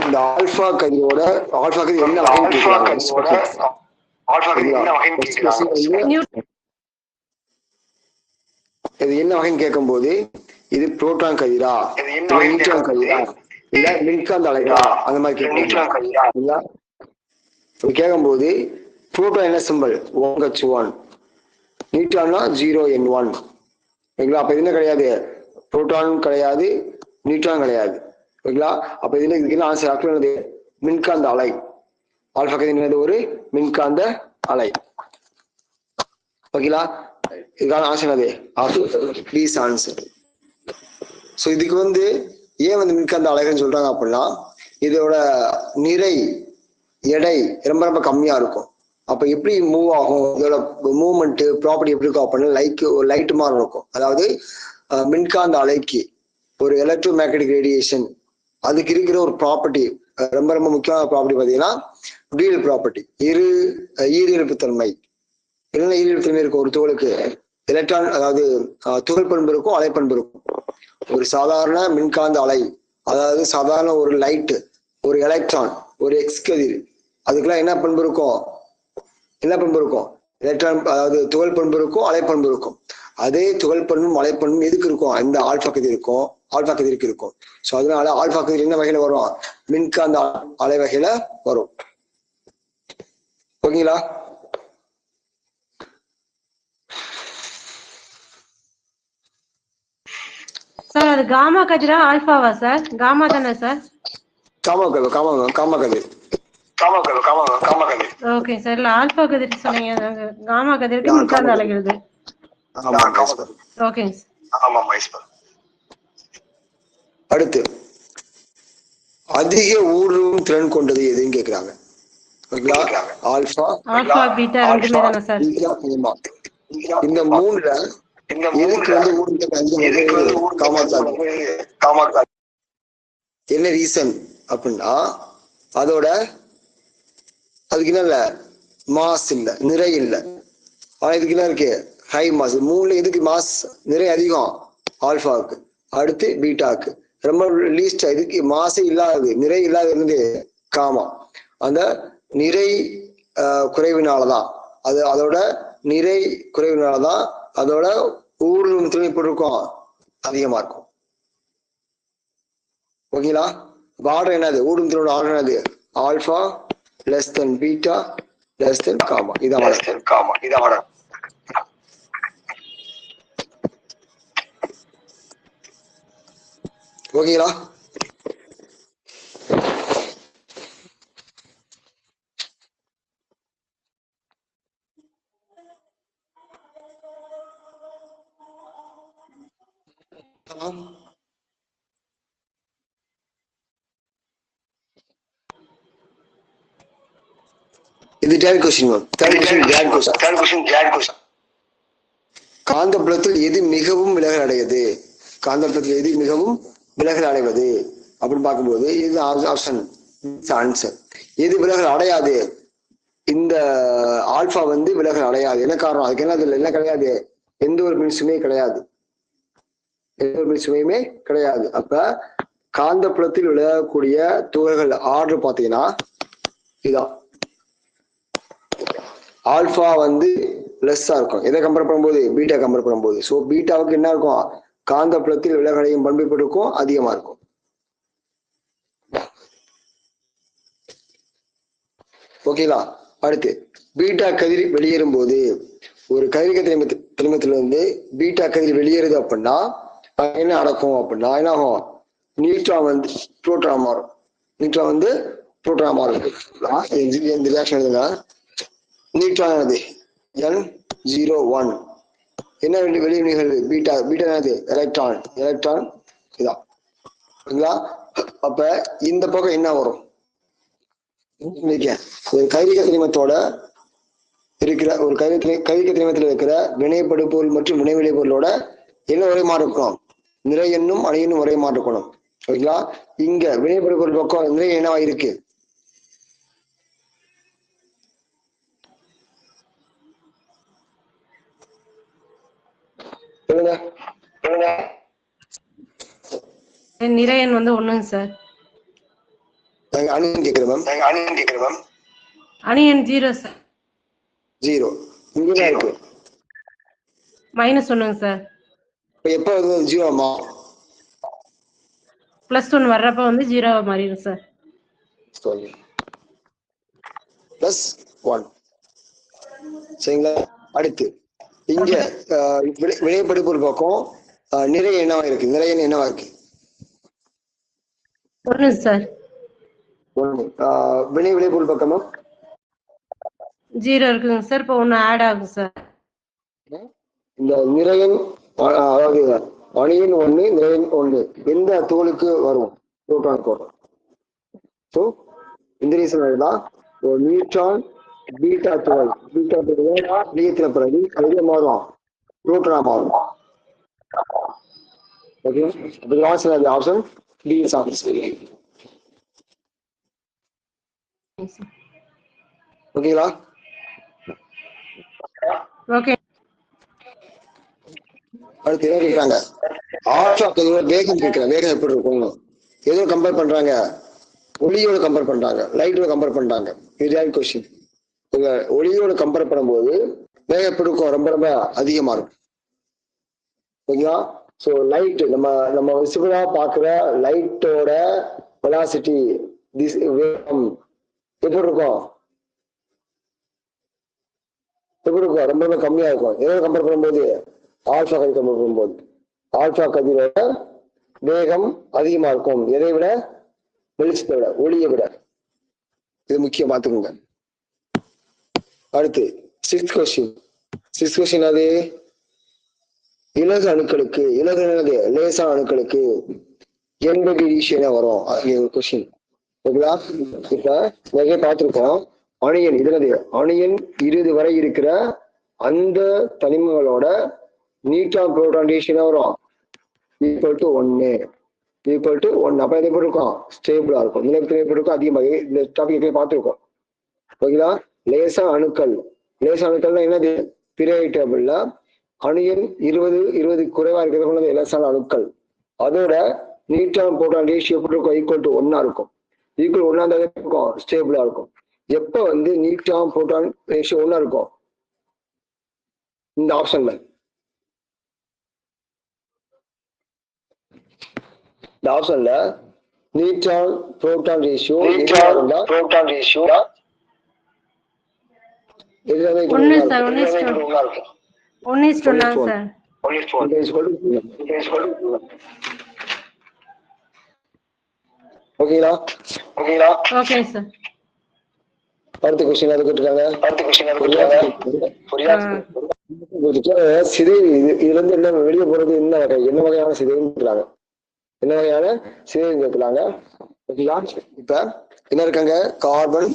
இந்த alpha கதிரோட alpha கதிர் என்ன வகைன்னு கேக்குறாங்க. இது என்ன வகைன்னு கேட்கும்போது இது புரோட்டான் கதிரா, நியூட்ரான் கதிரா, இல்ல மின்காந்த அலைகளா, அந்த மாதிரி கேட்கலாம். கேட்கும்போது புரோட்டான் என்ன சிம்பிள் 1H1, நியூட்ரான்னா 0N1. ஓகேங்களா? அப்ப இது என்ன கிடையாது, புரோட்டானும் கிடையாது, நியூட்ரான் கிடையாது. ஓகேங்களா? அப்ப இதுல இதுக்கு ஆன்சர் ஆக்சுவலி மின்காந்த அலை. ஆல்பா கதிர் ஒரு மின்காந்த அலை. ஓகேங்களா? இதுக்கான ஆன்சர் அது ப்ளீஸ் ஆன்சர். ஸோ இதுக்கு ஏன் மின்காந்த அலைகள்னு சொல்றாங்க அப்படின்னா, இதோட நிறை எடை ரொம்ப ரொம்ப கம்மியா இருக்கும். அப்ப எப்படி மூவ் ஆகும், இதோட மூவ்மெண்ட் ப்ராப்பர்ட்டி எப்படி இருக்கும் அப்படின்னா லைட் மாதிரி இருக்கும். அதாவது மின்காந்த அலைக்கு ஒரு எலக்ட்ரோ மேக்னெட்டிக் ரேடியேஷன் அதுக்கு இருக்கிற ஒரு ப்ராப்பர்ட்டி, ரொம்ப ரொம்ப முக்கியமான ப்ராப்பர்ட்டி பார்த்தீங்கன்னா டூயல் ப்ராப்பர்ட்டி, ஈரியல்புத்தன்மை. என்ன ஈரியல்புத்தன்மை இருக்கும் ஒரு துகளுக்கு, எலக்ட்ரான் அதாவது துகள் பண்பு இருக்கும், அலைப்பண்பு இருக்கும். ஒரு சாதாரண மின்காந்த அலை, அதாவது சாதாரண ஒரு லைட், ஒரு எலக்ட்ரான், ஒரு எக்ஸ் கதிர், அதுக்கெல்லாம் என்ன பண்பு இருக்கும், எலக்ட்ரான் அதாவது துகள் பண்பு இருக்கும், அலைப்பண்பு இருக்கும். அதே துகள் பண்பும் அலைப்பண்பும் எதுக்கு இருக்கும், இந்த ஆல்பா கதிருக்கு இருக்கும். ஸோ அதனால ஆல்பா கதிர் என்ன வகையில வரும், மின்காந்த அலை வகையில வரும். ஓகேங்களா? சார் அது காமா கதிரா ஆல்பாவா சார்? காமா தானே சார்? காமா கதிர். Okay sir. இல்ல ஆல்பா கதிர் சொன்னீங்க, காமா கதிருக்கு மின்காந்த அலைகள். ஓகேங்க சார். அடுத்து அதிக ஊடுருவும் திறன் கொண்டது எதுன்னு கேக்குறாங்க. ஆல்பா பீட்டா ரெண்டுமே தானே சார்? இந்த மூணுல எதுக்கு என்ன ரீசன் அப்படின்னா, அதுக்கு என்ன இல்ல, மாஸ் இல்ல, நிறை இல்ல. ஆனா இதுக்கு என்ன இருக்கு, ஹை மாஸ். மூணுல எதுக்கு மாஸ் நிறை அதிகம், ஆல்பாவுக்கு. அடுத்து பீட்டாக்கு ரொம்ப லீஸ்ட், இதுக்கு மாசே இல்லாதது, நிறை இல்லாதது காமா. அந்த நிறை குறைவினாலதான், அதோட நிறை குறைவினாலதான் அதோட ஊடுருவும் திறன் எப்படி இருக்கும், அதிகமா இருக்கும். ஓகேங்களா? ஆர்டர் என்னது, ஊடுருவும் திறனோட ஆர்டர் என்னது, alpha less then beta less then gamma. இதான் ஆர்டர். ஓகேங்களா? இது தேர்ட் கொஸ்டின். காந்தப்புலத்தில் எது மிகவும் விலகல் அடைவது, அப்படின்னு பார்க்கும்போது இது ஆப்ஷன் ஆன்சர். எது விலகல் அடையாது, இந்த ஆல்பா விலகல் அடையாது. என்ன காரணம், அதுக்கு என்ன கிடையாது, எந்த ஒரு மின்சுமையுமே கிடையாது. அப்ப காந்தப்புலத்தில் விலகக்கூடிய துகள்கள் ஆர்டர் பார்த்தீங்கன்னா இதான். ஆல்பா லெஸ்ஸா இருக்கும் எதை கம்பேர் பண்ணும்போது, பீட்டா கம்பேர் பண்ணும்போது. ஸோ பீட்டாவுக்கு என்ன இருக்கும், காந்தப்புலத்தில் விலகலையும் பண்பு இருக்கும், அதிகமா இருக்கும். ஓகேங்களா? அடுத்து பீட்டா கதிர் வெளியேறும் போது, ஒரு கதிர்க்க திரவத்திலிருந்து பீட்டா கதிர் வெளியேறுது அப்படின்னா என்ன நடக்கும் அப்படின்னா, என்ன ஆகும், நியூட்ரான் புரோட்டான் மாறும். இந்த ரியாக்ஷன் எழுதுங்க. நியூட்ரான் N01 என்ன வெளியே நிகழ்வு, பீட்டா என்னது, எலக்ட்ரான் இதான். ஓகேங்களா? அப்ப இந்த பக்கம் என்ன வரும், ஒரு கைவிக திணிமத்தோட இருக்கிற ஒரு கைவிக திணிமத்தில் இருக்கிற வினைப்படுபொருள் மற்றும் வினைவிலை பொருளோட என்ன ஒரே மாதிரி இருக்கணும், நிறை எண்ணும் அணு எண்ணும் ஒரே மாதிரி இருக்கணும். ஓகேங்களா? இங்க வினைப்படுபொருள் பக்கம் நிறை என்னவா இருக்கு, நிறையன் 1 சார். அணியன் கேக்குறேன் மேம். அணியன் 0 சார். 0 இங்கதான் இருக்கு. -1 சார். இப்ப எப்ப வந்து 0 ஆமா? +1 வர்றப்ப வந்து 0 மாறிடும் சார். +1 சரிங்களா. அடுத்து இங்க வினைப்படுப்பு ஒரு பக்கம் நிறை என்னவா இருக்கு? நிறைய என்னவா இருக்கு? 1 சார். 1 வினைப்பொருள் பக்கமா 0 இருக்குங்க சார். இப்போ 1 ஆட் ஆகும் சார். இந்த நிறையன் அதாவது அணியன் 1 நிறையன் 1 எந்த தோலுக்கு வரும்? புரோட்டான் வரும். ஸோ இந்த ரீசன் தான் நியூட்ரான் பீட்டா தோல் நீயத்தின பிறகு எது மாறும்? புரோட்டானா மாறும். Okay, option D is answer. ஓகேங்களா? ஓகே. அடுத்து என்ன கேட்கிறாங்க? ஆல்ஃபா கதிரோட வேகம் கேட்கிறேன். வேகம் எப்படி இருக்கும்? எதோ கம்பேர் பண்றாங்க? ஒளியோட கம்பேர் பண்றாங்க, லைட்டோட கம்பேர் பண்றாங்க. இதுதான் கொஸ்டின். ஒளியோட கம்பேர் பண்ணும்போது வேகம் எப்படி இருக்கும்? ரொம்ப ரொம்ப அதிகமா இருக்கும். ஓகேங்களா? ஸோ லைட் நம்ம விசிபிளா பாக்குற லைட்டோட வெலாசிட்டி வேகம் எப்படி இருக்கும்? எப்படி இருக்கும்? ரொம்ப ரொம்ப கம்மியா இருக்கும். எதோட கம்பேர் பண்ணும்போது? ஆல்ஃபா கதிர் கம்பேர் பண்ணும்போது ஆல்ஃபா கதிரோட வேகம் அதிகமா இருக்கும். எதை விட? வெளிச்சத்தை விட, ஒளியை விட. இது முக்கியம், பார்த்துக்கோங்க. அடுத்து 6th கொஸ்டின். அது இலகு அணுக்களுக்கு, லேசான அணுக்களுக்கு 80 ரேஷியோ வரும். அது கொஸ்டின். ஓகேங்களா? இப்ப நிறைய பார்த்திருக்கோம். அணியன் அணியன் 20 வரை இருக்கிற அந்த தனிமங்களோட நியூட்ரான் புரோட்டான் ரேஷியோ வரும் =1. அப்ப எப்படி இருக்கும்? ஸ்டேபிளா இருக்கும். நிலைப்பு இருக்கும். அதிகமாக இந்த டாபிக் பார்த்துருக்கோம். ஓகேங்களா? லேசா அணுக்கள்னா என்னது? பீரியாடிக் டேபிள்ல அணியன் 20 குறைவா இருக்கிறது லேசான அணுக்கள். அதோட நியூட்ரான் புரோட்டான் ரேஷியோ எப்படி இருக்கும்? =1 இருக்கும். =1 இருக்கும், ஸ்டேபிளா இருக்கும். எப்ப வந்து நியூட்ரான் புரோட்டான் ரேஷியோ 1 இருக்கும்? இந்த ஆப்ஷன்ல neutron proton ratio 1 sir. 1:1 sir. ஓகேங்களா? Okay sir. அடுத்த கொஸ்டின் அது கேட்டிருக்காங்க. சிதைவு இதுல இருந்து என்ன வெளியே போறது? என்ன வகையான சிதைவுன்னு என்ன வகையான சிதைவு கேட்கலாங்க. ஓகேங்களா? இப்ப என்ன இருக்காங்க? Carbon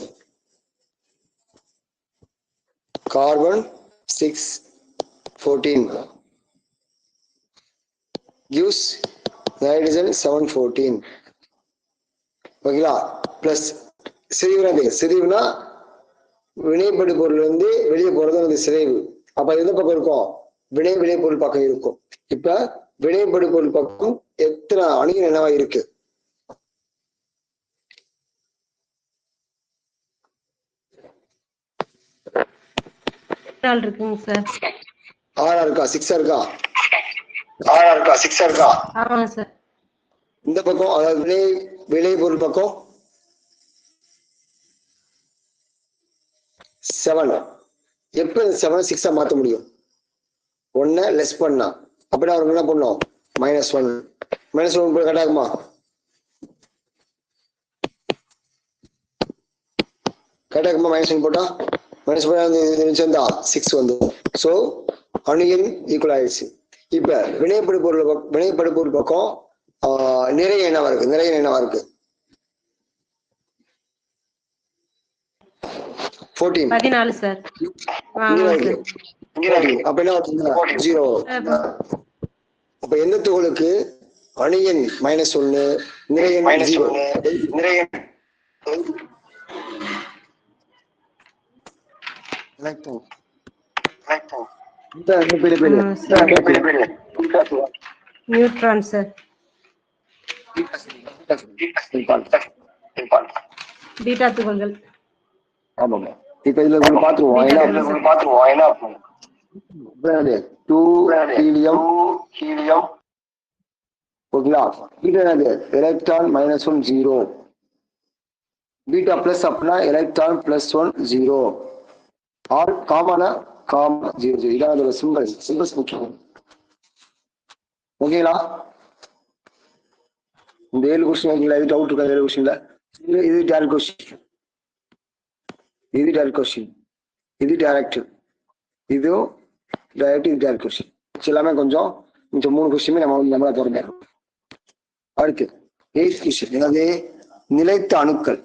614 gives nitrogen 714. ஓகேங்களா? பிளஸ் சிதைவுனா வினைப்படு பொருள் வந்து வெளியே போறது அந்த சிதைவு. அப்ப எந்த பக்கம் இருக்கும்? வினை பொருள் பக்கம் இருக்கும். இப்ப வினைப்படு பொருள் பக்கம் எத்தனை அணிகள் என்னவா இருக்கு? இருக்குங்க சார். 6 இருக்கா? 6 இருக்கா? ஆமாங்க சார். இந்த பக்கம் அதாவது வினை பொருள் பக்கம் 7. எப்ப 7 6 மாத்த முடியும்? 1 லெஸ் பண்ணா அப்படின்னா அவருக்கு என்ன பண்ணும்? -1 போய் கட்டாகுமா? -1 போட்டா -1 6 வந்து. சோ அணியன் ஈக்குவல் ஆயிடுச்சு. இப்ப வினைப்படு பொருள் பக்கம் நிறைய என்னவா இருக்கு? 14 சார். அப்ப என்ன 0. அப்ப எந்த துகளுக்கு அணியன் -1 நிறையன் 0? Neutron sir. பீட்டா துகள்கள். ஆமாங்க. இப்ப இதுல ஒண்ணு பாத்துருவோம். என்ன 2 ஹீலியம் ஓகேங்களா. பீட்டா என்னது? எலக்ட்ரான் -1 0. பீட்டா பிளஸ் அப்படின்னா எலக்ட்ரான் +1 0. ஆர் காமனா காமா 0 0. இதான் அதோட சிம்பிள்ஸ் முக்கியம். ஓகேங்களா. இந்த 7 கொஸ்டின் ஓகேங்களா. இது டவுட் இருக்கா? 7 கொஸ்டின்ல இது டைரக்ட் கொஸ்டின், இது டைரக்ட் கொஸ்டின், இது டைரக்ட், இதுவும் டைரக்ட், இது டைரக்ட் கொஸ்டின். எல்லாமே கொஞ்சம் 3 கொஸ்டின் நம்மளா திறந்த. அடுத்து 8th கொஸ்டின் என்னது? நிலைத்த அணுக்கள்.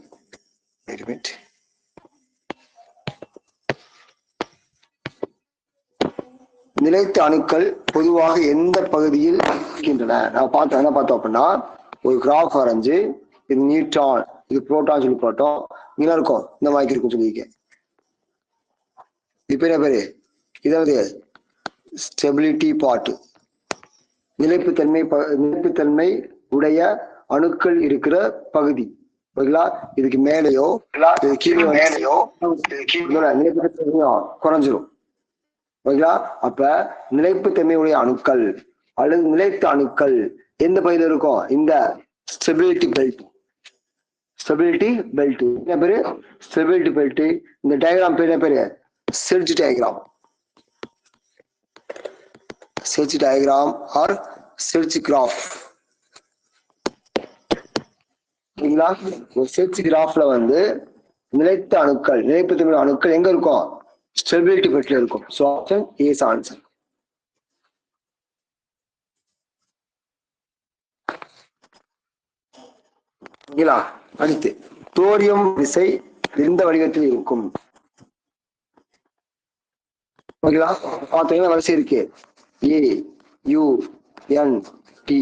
நிலைத்த அணுக்கள் பொதுவாக எந்த பகுதியில் இருக்கின்றன? நான் என்ன பார்த்தோம் அப்படின்னா, ஒரு கிராஃப் வரைஞ்சு இது நியூட்ரான், இது புரோட்டான் சொல்லி போட்டோம். இங்க இருக்கும் இந்த மாதிரி இருக்கும் சொல்லியிருக்கேன். இப்ப என்ன பேரு? இதாவது ஸ்டெபிலிட்டி பார்ட். நிலைப்புத்தன்மை உடைய அணுக்கள் இருக்கிற பகுதி. ஓகேங்களா. இதுக்கு மேலேயோ கீழேயோ குறைஞ்சிரும். ஓகேங்களா. அப்ப நிலைப்புத்தன்மையுடைய அணுக்கள் அல்லது நிலைத்த அணுக்கள் எந்த பகுதியில் இருக்கும்? இந்த ஸ்டெபிலிட்டி பெல்ட். என்ன பேரு? Stability belt. இந்த டயக்ராம் பேர் என்ன பேரு? Serge diagram. Serge diagram R Serge graph. ஓகேங்களா. ஒரு செர்ஜ் கிராஃப்ல நிலைத்த அணுக்கள், நிலைப்புத்தன்மை அணுக்கள் எங்க இருக்கும்? ஸ்டெபிலிட்டி பெல்ட்ல இருக்கும். So option A is answer. ஓகேங்களா. அடுத்து தோரியம் விசை எந்த வடிவத்தில் இருக்கும்? ஓகேங்களா. பார்த்தீங்கன்னா வரிசை இருக்கு. A U N D.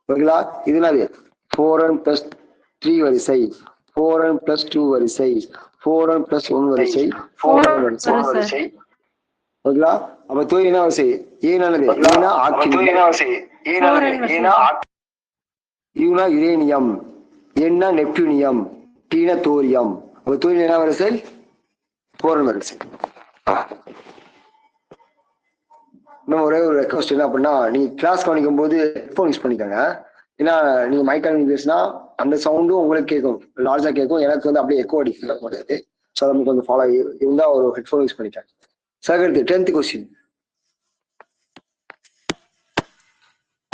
ஓகேங்களா. இது என்னது? 4n+3 வரிசை, 4n+2 வரிசை, 4n+1 வரிசை, 4n வரிசை. ஓகேங்களா. அப்ப தோரி என்ன வரிசை? ஏனானது? யூனா யுரேனியம், என்ன நெப்டியூனியம், டீனா தோரியம். அப்ப தோரி என்ன வரிசை? 4n வரிசை. இன்னும் ஒரே ஒரு ரெக்வஸ்ட் என்ன அப்படின்னா, நீங்க கிளாஸ் கவனிக்கும் போது ஹெட்ஃபோன் யூஸ் பண்ணிக்கோங்க. ஏன்னா நீங்க மைக்கால் பேசினா அந்த சவுண்டும் உங்களுக்கு கேட்கும், லார்ஜா கேட்கும். எனக்கு அப்படியே எக்கோ அடிக்க முடியாது. ஸோ அதை கொஞ்சம் ஃபாலோ இருந்தா ஒரு ஹெட்ஃபோன் யூஸ் பண்ணிட்டேன். சகர்த்து 10th கொஸ்டின்.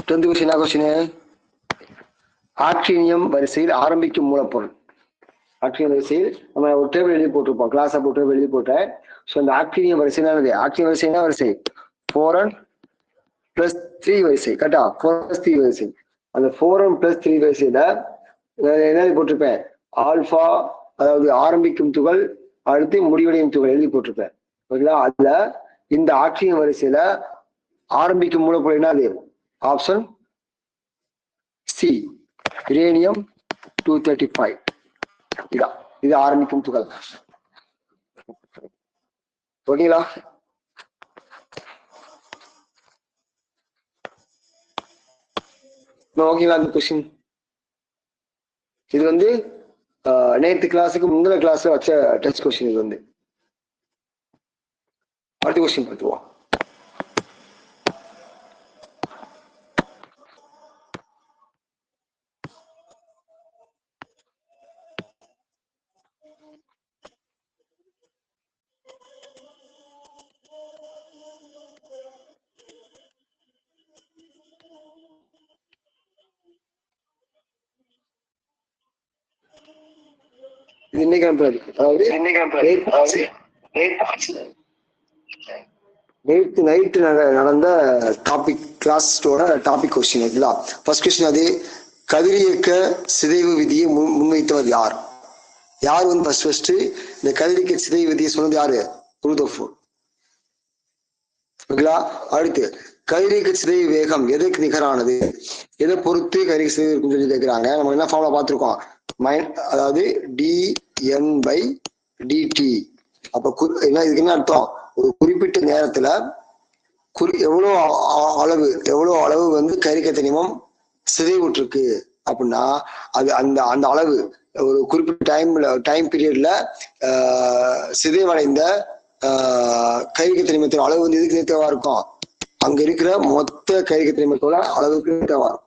10th கொஸ்டின் என்ன கொஸ்டின்? ஆக்டினியம் வரிசையில் ஆரம்பிக்கும் மூலப்பொருள். ஆக்டினியம் வரிசையில் நம்ம ஒரு டேபிள் எழுதி போட்டிருப்போம், கிளாஸ் அப்போ டேபிள் எழுதி போட்டேன். ஸோ அந்த ஆக்டினியம் வரிசை என்னது? ஆக்டினியம் வரிசை என்ன வரிசை? 4n+3 வரிசை. கரெக்டா? 4n+3 வரிசை. அந்த 4n+3 வரிசையில என்ன போட்டிருப்பேன்? ஆல்பா, அதாவது ஆரம்பிக்கும் துகள், அடுத்து முடிவடையும் துகள் எழுதி போட்டிருப்பேன். ஓகேங்களா. அதுல இந்த ஆக்சிஜன் வரிசையில ஆரம்பிக்கும் மூலப்பொருள் என்னது? Option C, uranium 235. இது ஆரம்பிக்கும் துகள். ஓகேங்களா. ஓகேங்களா. இந்த கொஸ்டின் இது நேற்று கிளாஸுக்கு முந்தின கிளாஸ்ல வச்ச டெஸ்ட் கொஸ்டின். இது அடுத்த கொஸ்டின் பார்த்துருவோம். இன்னைக்கு நேற்று நைட்டு நடந்த டாபிக் கிளாஸோட டாபிக் கொஸ்டின். ஓகேங்களா. ஃபர்ஸ்ட் கொஸ்டின் அது கதிரியக்க சிதைவு விதியை முன்வைத்தவர் யார்? யார் ஃபர்ஸ்ட் இந்த கதிரியக்க சிதைவு விதியை சொன்னது யாரு? ரூதர்ஃபோர்ட். ஓகேங்களா. அடுத்து கதிரியக்க சிதைவு வேகம் எதற்கு நிகரானது? எதை பொறுத்து கதிரியக்க சிதைவு இருக்குன்னு சொல்லி கேட்கிறாங்க. நம்ம என்ன ஃபார்முலா பார்த்திருக்கோம்? அதாவது dN/dt. அப்ப இதுக்கு என்ன அர்த்தம்? ஒரு குறிப்பிட்ட நேரத்துல எவ்வளவு அளவு கதிரியக்க தனிமம் சிதைவுற்று இருக்கு அப்படின்னா அது அந்த அளவு ஒரு குறிப்பிட்ட டைம் பீரியட்ல சிதைவடைந்த கரிக்க தனிமத்தோட அளவு வந்து எதுக்கு நிறுத்தவா இருக்கும்? அங்க இருக்கிற மொத்த கரிக்க தனிமத்தோட அளவுக்கு நிறுத்தவா இருக்கும்.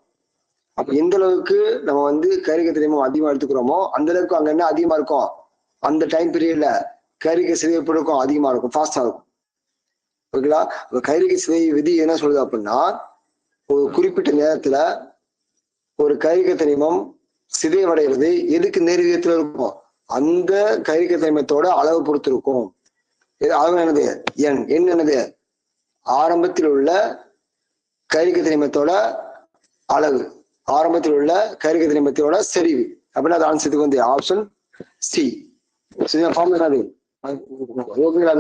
அப்ப எந்த அளவுக்கு நம்ம வந்து கரிக்க தனிமம் அதிகமா எடுத்துக்கிறோமோ அந்த அளவுக்கு அங்க என்ன அதிகமா இருக்கும்? அந்த டைம் பீரியட்ல கரிக்க சிதைப்படும் அதிகமா இருக்கும், ஃபாஸ்டா இருக்கும். ஓகேங்களா? கரிக்க சிதை விதி என்ன சொல்லுது அப்படின்னா, ஒரு குறிப்பிட்ட நேரத்துல ஒரு கரிக்க தனிமம் சிதைவடைகிறது எதுக்கு நேர்விகிதத்துல இருக்கும்? அந்த கரிக்க தனிமத்தோட அளவு பொறுத்து இருக்கும். அளவு என்னது? எண். எண் என்னது? ஆரம்பத்தில் உள்ள கரிக்க தனிமத்தோட அளவு, ஆரம்பத்தில் உள்ள கரிக்க தனிமத்தோட செறிவு. அப்படின்னா அது ஆன்சருக்கு வந்து ஆப்ஷன் சி. ஃபார்ம் என்னது? ஓகேங்களா?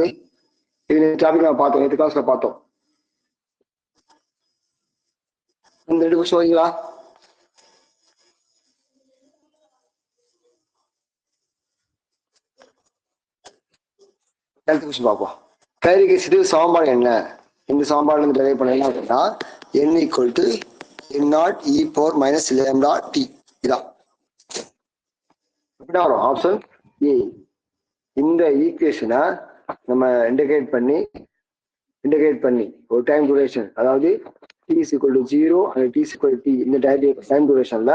இது டாபிக் நம்ம பார்த்தோம், நேற்று கிளாஸ்ல பார்த்தோம். இந்த 2 கொஸ்டின் ஓகேங்களா? பார்ப்போம். கரிக்க சிதைவு சமன்பாடு என்ன? இந்த சமன்பாடு வந்து டெரைவ் பண்ணலாம் அப்படின்னா n = n0 e power minus lambda t. இதான் எப்படி வரும்? Option A. இந்த ஈக்குவேஷனை நம்ம இன்டகிரேட் பண்ணி ஒரு டைம் டியூரேஷன், அதாவது t = 0 and t = t, இந்த டைம் டியூரேஷன்ல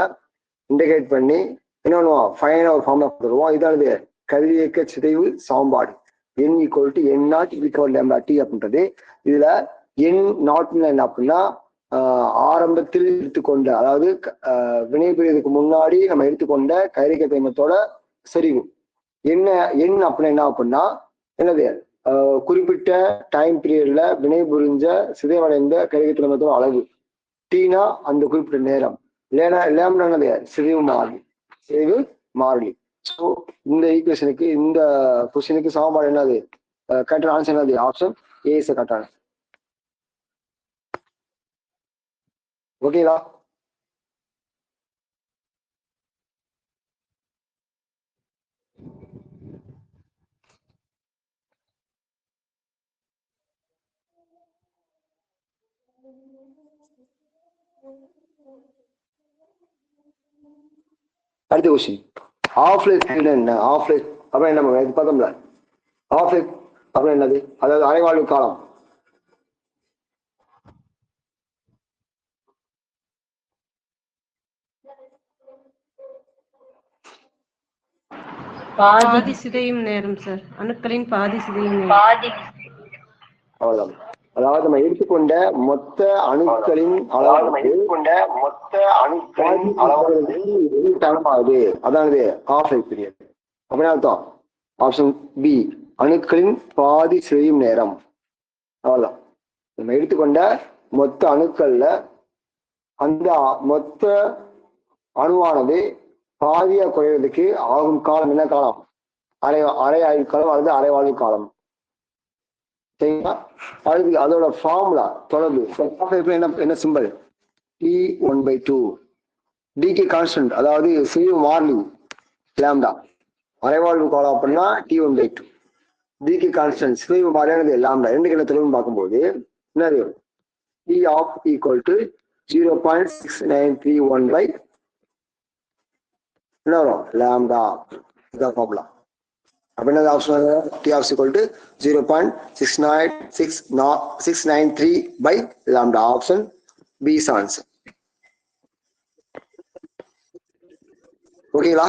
இன்டகிரேட் பண்ணி என்ன பண்ணுவோம்? ஃபைனலா ஒரு ஃபார்முலா கொடுத்துருவோம். இதானது கதிரியக்க சிதைவு சமன்பாடு. n = n0 e power lambda t அப்படின்றது. இதுல n0 என்ன அப்படின்னா ஆரம்பத்தில் எடுத்துக்கொண்ட, அதாவது வினைபுரியதுக்கு முன்னாடி நம்ம எடுத்துக்கொண்ட கதிரியக்க தனிமத்தோட செறிவு. என்ன எண் அப்படின்னா என்ன அப்படின்னா என்னது? குறிப்பிட்ட டைம் பீரியட்ல வினைபுரிஞ்ச சிதைவடைந்த கதிரியக்க தனிமத்தோட அளவு. டீனா அந்த குறிப்பிட்ட நேரம். லேம்டா என்னது? சிதைவு மாறிலி. ஸோ இந்த ஈக்குவேஷனுக்கு, இந்த கொஸ்டினுக்கு சமன்பாடு என்னது? கரெக்டான ஆன்சர் என்னது? ஆப்ஷன் ஏ இஸ் கரெக்டான. ஓகேங்களா? அடுத்த கொஸ்டின், ஆஃப் லைஃப் என்ன? ஆஃப் லைஃப் அப்புறம் என்ன இது பார்த்தோம்ல. ஆஃப் லைஃப் அப்புறம் என்னது? அதாவது அரைவாழ்வு காலம். பாதி சிதையும் நேரம் சார். அணுக்களின் பாதி சிதையும் நேரம். அவ்வளவுதான். அதாவது நம்ம எடுத்துக்கொண்ட மொத்த அணுக்களின் அளவாகுது. அதாவது ஆஃப் லைஃப் பீரியட். அப்படின்னா அர்த்தம் ஆப்ஷன் பி, அணுக்களின் பாதி சிதையும் நேரம். அவ்வளவுதான். நம்ம எடுத்துக்கொண்ட மொத்த அணுக்கள்ல அந்த மொத்த அணுவானது பாதியா குறைவதற்கு ஆகும் காலம் என்ன காலம்? அரை ஆயுள் காலம் அல்லது அரைவாழ்வு காலம். சரிங்களா? அதுக்கு அதோட ஃபார்முலா தொடர்பு என்ன சிம்பிள்? T1/2. டிகே கான்ஸ்டன்ட், அதாவது சிறிய மாறிலி லாம்டா. அரைவாழ்வு காலம் அப்படின்னா T1/2. டிகே கான்ஸ்டன்ட் சிறிய மாறிலியானது லாம்டா. ரெண்டு கிட்ட தொடர்பு பார்க்கும்போது என்னது? T of = 0.6931 என்ன வரும்? லாம்டா. இதான் ஃபார்முலா. அப்ப என்ன option? T of = 0.693 lambda. Option B is answer. ஓகேங்களா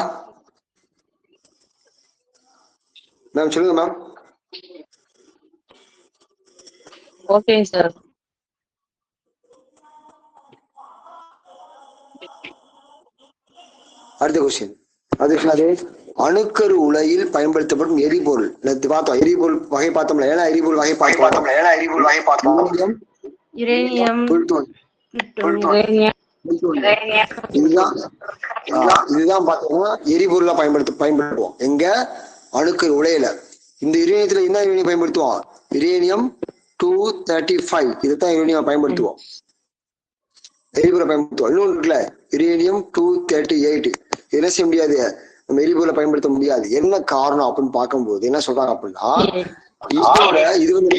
மேம்? சொல்லுங்க மேம். Okay sir. அடுத்த கொஸ்டின், அது அணுக்கரு உலையில் பயன்படுத்தப்படும் எரிபொருள். பார்த்தோம் எரிபொருள் வகை பார்த்தோம்ல. ஏன்னா எரிபொருள் வகை பார்த்தோம். யுரேனியம், இதுதான் பார்த்தோம்னா எரிபொருளா பயன்படுத்துவோம். எங்க? அணுக்கரு உலையில. இந்த யுரேனியத்துல என்ன யுரேனியம் பயன்படுத்துவோம்? யுரேனியம் 235. இதுதான் யுரேனியம் பயன்படுத்துவோம், எரிபொருளை பயன்படுத்துவோம். இன்னொன்று இருக்குல்ல, யுரேனியம் 238. என்ன செய்ய முடியாது? நம்ம எரிபொருளை பயன்படுத்த முடியாது. என்ன காரணம் அப்படின்னு பார்க்கும்போது என்ன சொல்றாங்க அப்படின்னா, இது வந்து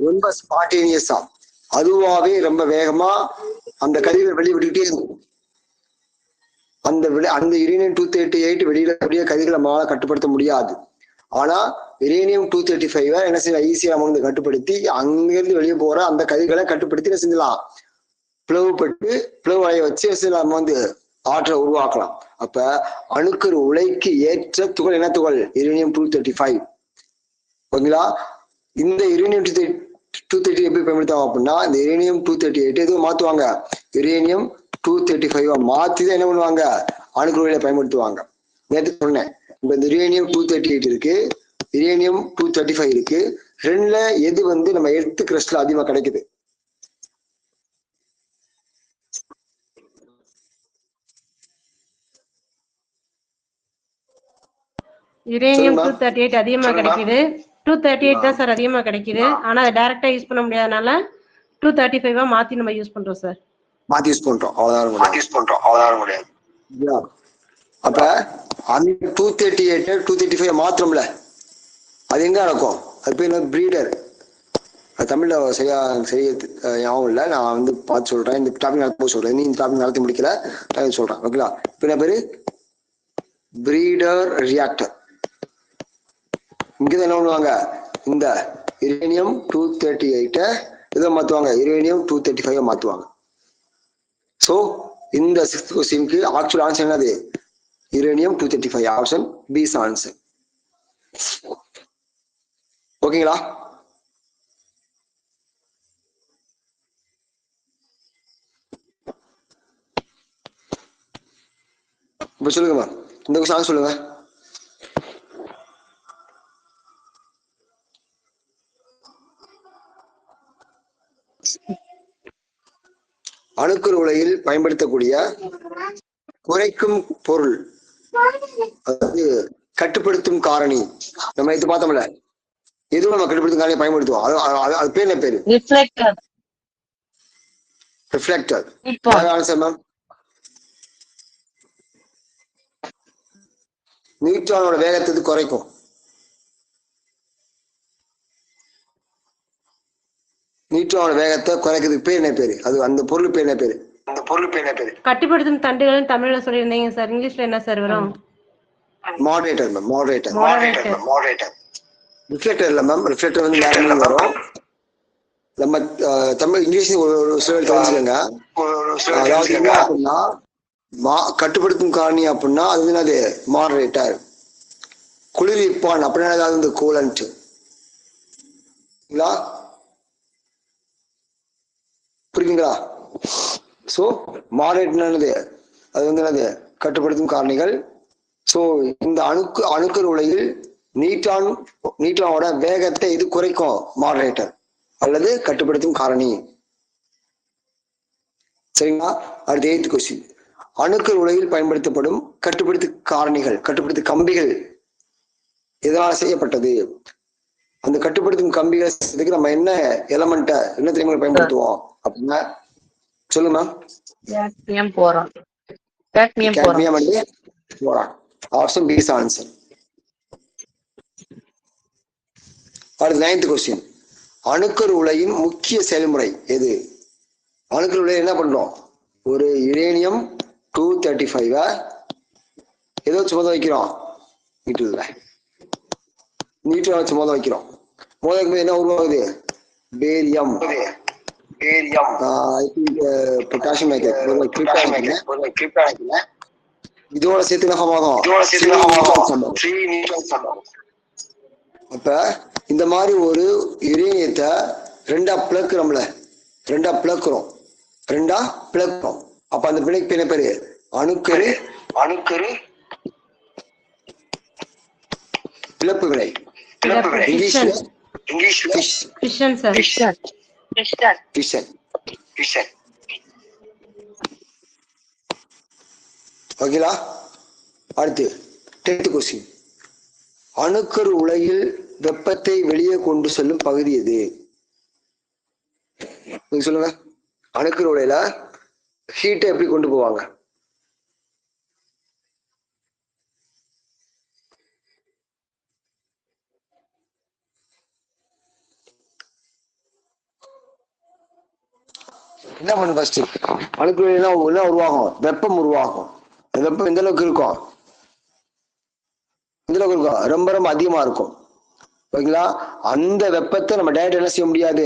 ரொம்ப ஸ்பான்டேனியஸா, அதுவாவே ரொம்ப வேகமா அந்த கதிரை வெளிவிட்டுக்கிட்டே இருக்கும். அந்த யுரேனியம் 238 வெளியிடக்கூடிய கதிர்களை நம்மளால கட்டுப்படுத்த முடியாது. ஆனா யுரேனியம் 235 என்ன செய்யலாம், ஈஸியா நம்ம வந்து கட்டுப்படுத்தி அங்கிருந்து வெளியே போற அந்த கதிர்களை கட்டுப்படுத்தி என்ன செஞ்சலாம், பிளவு அலைய வச்சு நம்ம வந்து ஆற்றலை உருவாக்கலாம். அப்ப அணுக்கரு உலைக்கு ஏற்ற துகள் என்ன துகள், யுரேனியம் 235. ஓகேங்களா? இந்த யுரேனியம் 238 எப்படி பயன்படுத்துவாங்க அப்படின்னா, இந்த யுரேனியம் 238 எதுவும் மாத்துவாங்க, யுரேனியம் 235 மாத்திதான் என்ன பண்ணுவாங்க, அணுக்கரு உலையில பயன்படுத்துவாங்க. நேற்று சொன்னேன், இப்ப இந்த யுரேனியம் 238 இருக்கு, யுரேனியம் 235 இருக்கு. ரெண்டுல எது வந்து நம்ம எர்த் கிரஸ்ட்ல அதிகமா கிடைக்குது? யுரேனியம் 238 அதிகமா கிடைக்குது. 238 தான் சார் அதிகமா கிடைக்குது. ஆனா அதை டைரக்டா யூஸ் பண்ண முடியாதனால 235 மாத்தி நம்ம யூஸ் பண்றோம் சார். மாத்தி யூஸ் பண்றோம், அவ்வளவுதான் முடியாது. அப்ப அந்த 238 235 மாத்திரம்ல அது எங்க நடக்கும், அது பேர் என்ன, பிரீடர். தமிழ்ல சரியா ஞாபகம் இல்லை, நான் வந்து பார்த்து சொல்றேன். இந்த டாபிக் நடத்த சொல்றேன், நீ இந்த டாபிக் நடத்தி முடிக்கல, சொல்றேன். ஓகேங்களா? இப்ப என்ன பேரு, பிரீடர் ரியாக்டர். இங்கதான் என்ன பண்ணுவாங்க, இந்த யுரேனியம் 238 இதை மாத்துவாங்க, யுரேனியம் 235 மாத்துவாங்க. சோ இந்த 6th கொஸ்டினுக்கு ஆக்சுவல் ஆன்சர் என்னது, யுரேனியம் 235. Option B answer. ஓகேங்களா? இப்ப சொல்லுங்க மேம், இந்த கொஸ்டின் சொல்லுங்க. அணுக்கரு உலையில் பயன்படுத்தக்கூடிய குறைக்கும் பொருள், அதாவது கட்டுப்படுத்தும் காரணி. நம்ம இது பார்த்தோம்ல, எதுவும் நம்ம கட்டுப்படுத்தும் காரணியை பயன்படுத்துவோம், அது பேர் என்ன பேரு, ரிஃப்ளெக்டர். ஆன்சர் மேம், நியூட்ரானோட வேகத்தை குறைக்கும். நியூட்ரானோட வேகத்தை குறைக்கிறதுக்கு பேர் என்ன பேரு, அது அந்த பொருள் பேர் என்ன பேரு, கட்டுப்படுத்தும் தண்டுகள் தமிழ்ல சொல்லியிருந்தீங்க சார், இங்கிலீஷ்ல என்ன சார் வரும்? Moderator ma'am, moderator. ரிஃப்ளெக்டர் இல்ல மேம், ரிஃப்ளெக்டர் வந்து வேற மீனிங் வரும். நம்ம தமிழ் இங்கிலீஷ் ஒரு சில தெரிஞ்சுக்கங்க. அதாவது என்ன அப்படின்னா, கட்டுப்படுத்தும் காரணி அப்படின்னா அது என்னது, மாடரேட்டர். குளிர்விப்பான் அப்படின்னா அது வந்து கூலண்ட். புரியுங்களா? சோ மாடரேட்டர் அது வந்து என்னது, கட்டுப்படுத்தும் காரணிகள். சோ இந்த அணுக்கரு உலையில் நியூட்ரானோட வேகத்தை இது குறைக்கும், மாடரேட்டர் அல்லது கட்டுப்படுத்தும் காரணி. சரிங்களா? அடுத்த 8th கொஸ்டின், அணுக்கரு உலையில் பயன்படுத்தப்படும் கட்டுப்படுத்து காரணிகள், கட்டுப்படுத்து கம்பிகள் எதனால் செய்யப்பட்டது? அந்த கட்டுப்படுத்தும் கம்பிகளை செய்யறதுக்கு நம்ம என்ன எலமெண்ட்ட, என்ன தெரியுமா பயன்படுத்துவோம் அப்படின்னா சொல்லுங்க. Option B answer. அடுத்து 9th கொஸ்டின், அணுக்கரு உலையின் முக்கிய செயல்முறை எது? அணுக்கரு உலையை என்ன பண்றோம், ஒரு யுரேனியம் 235 ஏதோ சுமத வைக்கிறோம், நீட்டில் வச்சு மோத வைக்கிறோம். மோத வைக்கும்போது என்ன உருவாகுது, பேரியம், பொட்டாசியம், இதோட சேர்த்து என்ன ஆகும், அப்ப இந்த மாதிரி ஒரு யுரேனியத்தை ரெண்டா பிளக்குறோம். அப்ப அந்த பிணைப்பு என்ன பேரு, அணுக்கரு பிளப்பு வினை. ஓகேங்களா? அடுத்து 10th கொஸ்டின், அணுக்கரு உலையில் வெப்பத்தை வெளியே கொண்டு செல்லும் பகுதி எது? நீங்க சொல்லுங்க. அணுக்கரு உலையில ஹீட்டை எப்படி கொண்டு போவாங்க? என்ன பண்ணு, ஃபர்ஸ்ட் அணுக்கரு என்ன உருவாகும், வெப்பம் உருவாகும். வெப்பம் எந்த அளவுக்கு இருக்கும்? எந்த அளவுக்கு இருக்கும்? ரொம்ப ரொம்ப அதிகமா இருக்கும். ஓகேங்களா? அந்த வெப்பத்தை நம்ம டைரக்டா என்ன செய்ய முடியாது.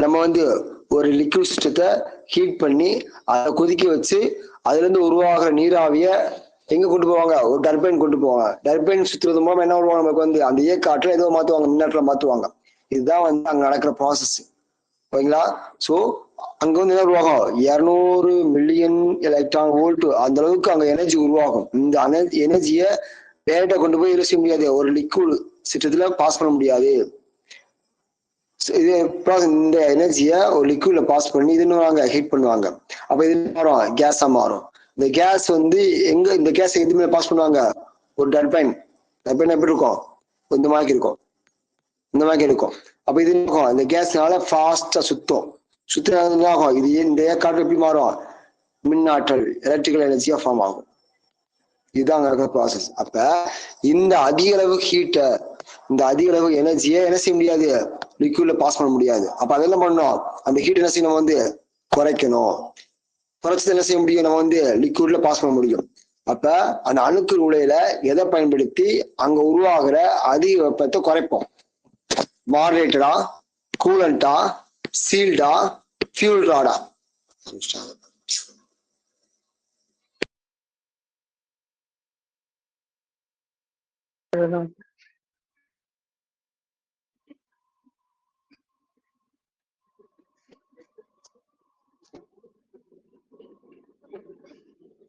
நம்ம வந்து ஒரு லிக்விட் சிஸ்டத்தை ஹீட் பண்ணி அதை கொதிக்க வச்சு அதுல இருந்து உருவாகிற நீராவிய எங்க கொண்டு போவாங்க? ஒரு டர்பைன் கொண்டு போவாங்க. டர்பைன் சுத்துறது மூலம் என்ன வருவாங்க? நமக்கு வந்து அந்த இயக்க ஆற்றலை ஏதோ மாத்துவாங்க, மின்னாற்றலை மாத்துவாங்க. இதுதான் வந்து அங்க நடக்கிற ப்ராசஸ். ஓகேங்களா? சோ அங்க வந்து என்ன உருவாகும்? 200 மில்லியன் எலக்ட்ரான் வோல்ட் அந்த அளவுக்கு அங்க எனர்ஜி உருவாகும். இந்த எனர்ஜியை டேரக்டா கொண்டு போய் செய்ய முடியாது, ஒரு லிக்விட் சிஸ்டத்துல பாஸ் பண்ண முடியாது. இது இந்த எனர்ஜியை ஒரு லிக்விட்ல பாஸ் பண்ணி இது ஹீட் பண்ணுவாங்க. அப்ப இது மாறும், கேஸா மாறும். இந்த கேஸ் வந்து எங்க இந்த கேஸ் எதுவுமே பாஸ் பண்ணுவாங்க? ஒரு டர்பைன். டர்பைன் எப்படி இருக்கும்? இந்த மாதிரி இருக்கும், இந்த மாதிரி இருக்கும். அப்ப இது இருக்கும், இந்த கேஸ்னால ஃபாஸ்டா சுத்தும். சுத்தினாகும் இது இந்த ஏற்காடு எப்படி மாறும்? மின்னாற்றல், எலக்ட்ரிக்கல் எனர்ஜியா ஃபார்ம் ஆகும். இதுதான் நடக்கிற ப்ராசஸ். அப்ப இந்த அதிக அளவு ஹீட்டை, இந்த அதிக அளவு எனர்ஜியை என்ன செய்ய முடியாது? லிக்விட்ல பாஸ் பண்ண முடியாது. அப்ப அதெல்லாம் பண்ணணும், அந்த ஹீட் என்ன செய்யணும்? வந்து குறைக்கணும். குறைச்சது என்ன செய்ய முடியும்? நம்ம வந்து லிக்விட்ல பாஸ் பண்ண முடியும். அப்ப அந்த அணுக்கள் உலையில எதை பயன்படுத்தி அங்க உருவாகிற அதிக வெப்பத்தை குறைப்போம்? மாடரேட்டரா, கூலண்டா, சீல்டா, ஃபியூல் ராடா? அதுதான்